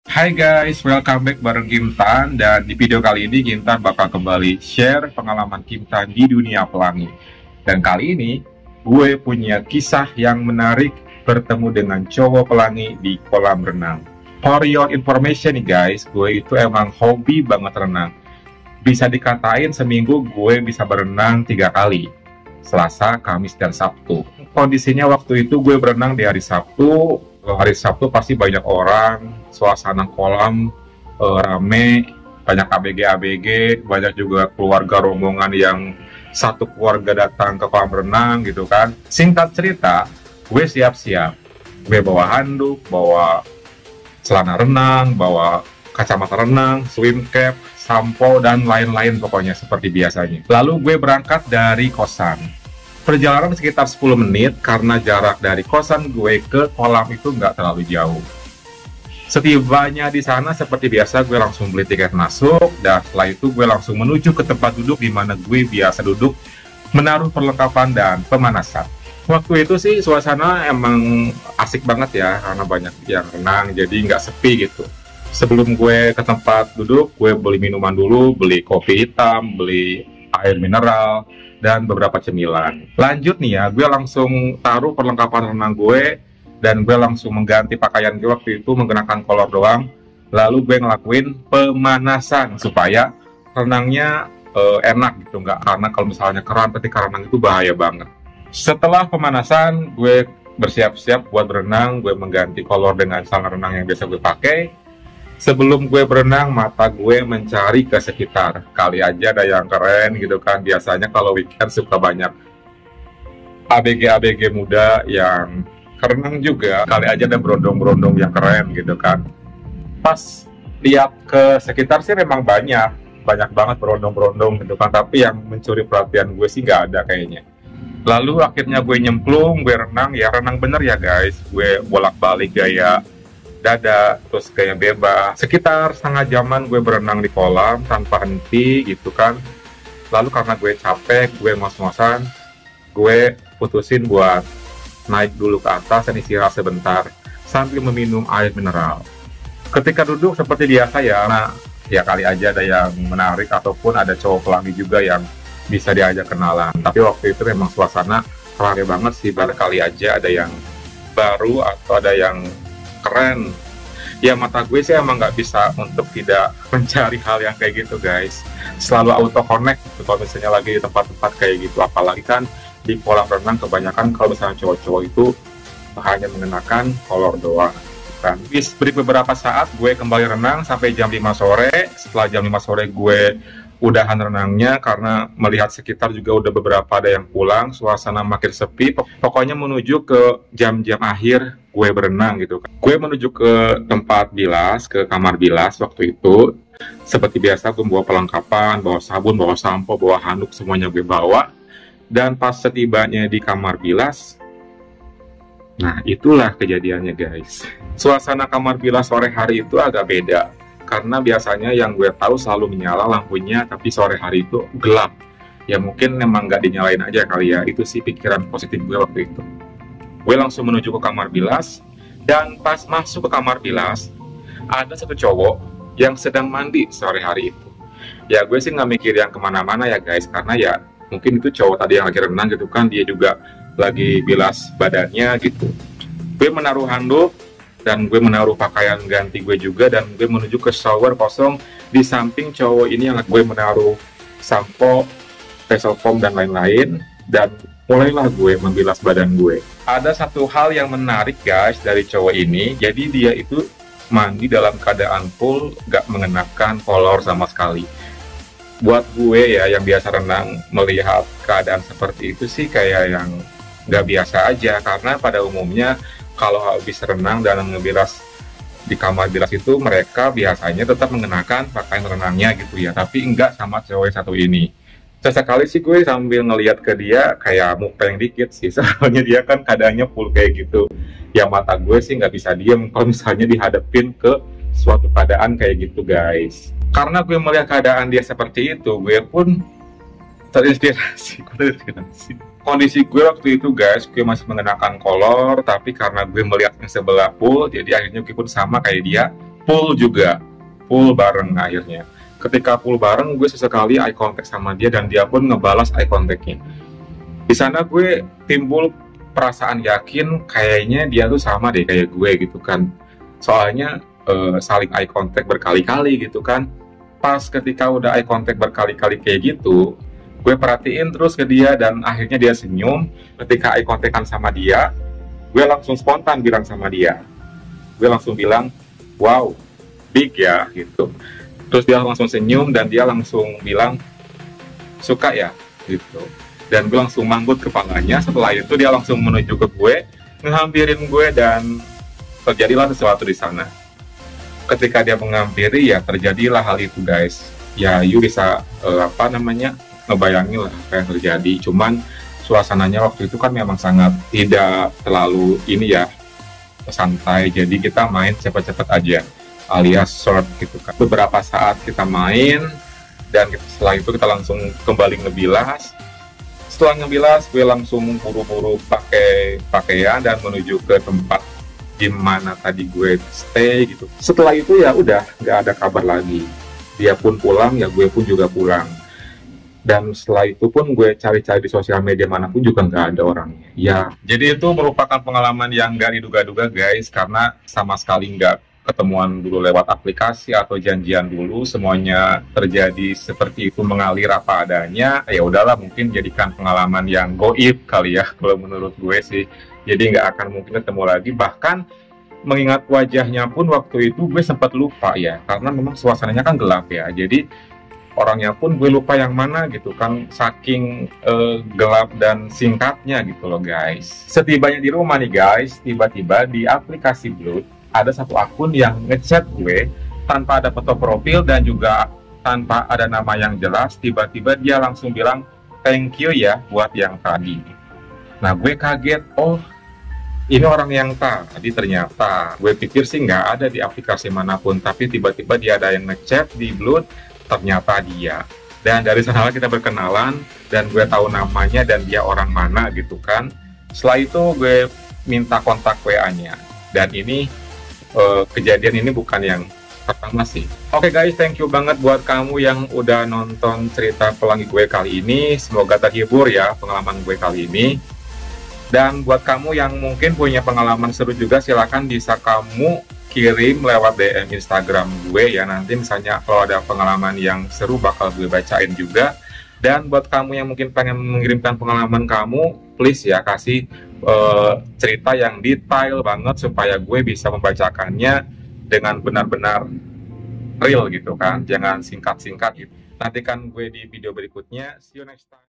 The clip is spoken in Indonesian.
Hai guys, welcome back bareng Kimtan. Dan di video kali ini Kimtan bakal kembali share pengalaman Kimtan di dunia pelangi. Dan kali ini gue punya kisah yang menarik bertemu dengan cowok pelangi di kolam renang. For your information nih guys, gue itu emang hobi banget renang. Bisa dikatain seminggu gue bisa berenang 3 kali, Selasa, Kamis, dan Sabtu. Kondisinya waktu itu gue berenang di hari Sabtu. Hari Sabtu pasti banyak orang, suasana kolam rame, banyak ABG-ABG, banyak juga keluarga rombongan yang satu keluarga datang ke kolam renang gitu kan. Singkat cerita, gue siap-siap. Gue bawa handuk, bawa celana renang, bawa kacamata renang, swim cap, sampo, dan lain-lain pokoknya seperti biasanya. Lalu gue berangkat dari kosan. Perjalanan sekitar 10 menit karena jarak dari kosan gue ke kolam itu nggak terlalu jauh. Setibanya di sana seperti biasa gue langsung beli tiket masuk, dan setelah itu gue langsung menuju ke tempat duduk di mana gue biasa duduk menaruh perlengkapan dan pemanasan. Waktu itu sih suasana emang asik banget ya karena banyak yang renang jadi nggak sepi gitu. Sebelum gue ke tempat duduk, gue beli minuman dulu, beli kopi hitam, beli air mineral, dan beberapa cemilan. Lanjut nih ya, gue langsung taruh perlengkapan renang gue, dan gue langsung mengganti pakaian gue waktu itu menggunakan kolor doang. Lalu gue ngelakuin pemanasan supaya renangnya enak gitu, nggak karena kalau misalnya ketika renang itu bahaya banget. Setelah pemanasan, gue bersiap-siap buat berenang, gue mengganti kolor dengan celana renang yang biasa gue pakai. Sebelum gue berenang, mata gue mencari ke sekitar. Kali aja ada yang keren gitu kan. Biasanya kalau weekend suka banyak ABG-ABG muda yang renang juga. Kali aja ada berondong-berondong yang keren gitu kan. Pas lihat ke sekitar sih memang banyak banget berondong-berondong gitu kan. Tapi yang mencuri perhatian gue sih nggak ada kayaknya. Lalu akhirnya gue nyemplung, gue renang. Ya renang bener ya guys. Gue bolak-balik gaya dada, terus kayak bebas. Sekitar setengah jaman gue berenang di kolam tanpa henti gitu kan. Lalu karena gue capek, gue ngos-ngosan, gue putusin buat naik dulu ke atas dan istirahat sebentar sambil meminum air mineral. Ketika duduk seperti biasa ya, nah ya kali aja ada yang menarik ataupun ada cowok pelangi juga yang bisa diajak kenalan. Tapi waktu itu memang suasana rame banget sih, barangkali aja ada yang baru atau ada yang keren. Ya mata gue sih emang nggak bisa untuk tidak mencari hal yang kayak gitu guys. Selalu auto connect gitu kalau misalnya lagi di tempat-tempat kayak gitu. Apalagi kan di kolam renang kebanyakan kalau misalnya cowok-cowok itu hanya mengenakan kolor doang kan. Beri beberapa saat gue kembali renang sampai jam 5 sore. Setelah jam 5 sore gue udahan renangnya karena melihat sekitar juga udah beberapa ada yang pulang, suasana makin sepi. Pokoknya menuju ke jam-jam akhir gue berenang gitu kan. Gue menuju ke tempat bilas, ke kamar bilas waktu itu. Seperti biasa gue bawa perlengkapan, bawa sabun, bawa sampo, bawa handuk, semuanya gue bawa. Dan pas setibanya di kamar bilas, nah itulah kejadiannya guys. Suasana kamar bilas sore hari itu agak beda. Karena biasanya yang gue tahu selalu menyala lampunya, tapi sore hari itu gelap. Ya mungkin memang nggak dinyalain aja kali ya, itu sih pikiran positif gue waktu itu. Gue langsung menuju ke kamar bilas, dan pas masuk ke kamar bilas, ada satu cowok yang sedang mandi sore hari itu. Ya gue sih nggak mikir yang kemana-mana ya guys, karena ya mungkin itu cowok tadi yang lagi renang gitu kan, dia juga lagi bilas badannya gitu. Gue menaruh handuk, dan gue menaruh pakaian ganti gue juga, dan gue menuju ke shower kosong di samping cowok ini yang gue menaruh sampo, facial foam, dan lain-lain, dan mulailah gue membilas badan gue. Ada satu hal yang menarik guys dari cowok ini, jadi dia itu mandi dalam keadaan full, gak mengenakan kolor sama sekali. Buat gue ya yang biasa renang, melihat keadaan seperti itu sih kayak yang gak biasa aja, karena pada umumnya kalau habis renang dan ngebilas di kamar bilas itu mereka biasanya tetap mengenakan pakaian renangnya gitu ya, tapi enggak sama cewek satu ini. Sesekali sih gue sambil ngeliat ke dia kayak mukbang dikit sih, soalnya dia kan keadaannya full kayak gitu. Ya mata gue sih nggak bisa diem kalau misalnya dihadapin ke suatu keadaan kayak gitu guys. Karena gue melihat keadaan dia seperti itu, gue pun terinspirasi. Kondisi gue waktu itu guys, gue masih mengenakan kolor, tapi karena gue melihat yang sebelah full, jadi akhirnya gue pun sama kayak dia, Full juga, full bareng akhirnya. Ketika full bareng, gue sesekali eye contact sama dia dan dia pun ngebalas eye contactnya. Di sana gue timbul perasaan yakin kayaknya dia tuh sama deh kayak gue gitu kan. Soalnya saling eye contact berkali-kali gitu kan. Pas ketika udah eye contact berkali-kali kayak gitu, gue perhatiin terus ke dia dan akhirnya dia senyum. Ketika eye contactan sama dia, gue langsung spontan bilang sama dia. Gue langsung bilang, wow, big ya gitu. Terus dia langsung senyum dan dia langsung bilang, suka ya gitu. Dan gue langsung manggut kepalanya. Setelah itu dia langsung menuju ke gue, ngehampirin gue, dan terjadilah sesuatu di sana. Ketika dia menghampiri, ya terjadilah hal itu guys. Ya you bisa ngebayangin lah apa yang terjadi. Cuman suasananya waktu itu kan memang sangat tidak terlalu ini ya, santai. Jadi kita main cepet-cepet aja, alias short gitu kan. Beberapa saat kita main dan setelah itu kita langsung kembali ngebilas. Setelah ngebilas, gue langsung buru-buru pakai pakaian dan menuju ke tempat di mana tadi gue stay gitu. Setelah itu ya udah nggak ada kabar lagi. Dia pun pulang, ya gue pun juga pulang. Dan setelah itu pun gue cari-cari di sosial media manapun juga nggak ada orangnya. Ya, jadi itu merupakan pengalaman yang nggak diduga-duga guys, karena sama sekali nggak ketemuan dulu lewat aplikasi atau janjian dulu, semuanya terjadi seperti itu, mengalir apa adanya. Ya udahlah, mungkin jadikan pengalaman yang goib kali ya kalau menurut gue sih. Jadi nggak akan mungkin ketemu lagi, bahkan mengingat wajahnya pun waktu itu gue sempat lupa ya, karena memang suasananya kan gelap ya. Jadi orangnya pun gue lupa yang mana gitu kan, saking gelap dan singkatnya gitu loh guys. Setibanya di rumah nih guys, tiba-tiba di aplikasi Blood ada satu akun yang ngechat gue tanpa ada foto profil dan juga tanpa ada nama yang jelas. Tiba-tiba dia langsung bilang thank you ya buat yang tadi. Nah gue kaget, oh ini orang yang tadi ternyata. Gue pikir sih nggak ada di aplikasi manapun, tapi tiba-tiba dia ada yang ngechat di Blood, ternyata dia. Dan dari sana kita berkenalan dan gue tahu namanya dan dia orang mana gitu kan. Setelah itu gue minta kontak WA-nya, dan ini kejadian ini bukan yang pertama sih. Oke guys, thank you banget buat kamu yang udah nonton cerita pelangi gue kali ini. Semoga terhibur ya pengalaman gue kali ini. Dan buat kamu yang mungkin punya pengalaman seru juga, silahkan bisa kamu kirim lewat DM Instagram gue ya. Nanti misalnya kalau ada pengalaman yang seru bakal gue bacain juga. Dan buat kamu yang mungkin pengen mengirimkan pengalaman kamu, please ya kasih cerita yang detail banget supaya gue bisa membacakannya dengan benar-benar real gitu kan. Jangan singkat-singkat gitu. Nantikan gue di video berikutnya. See you next time.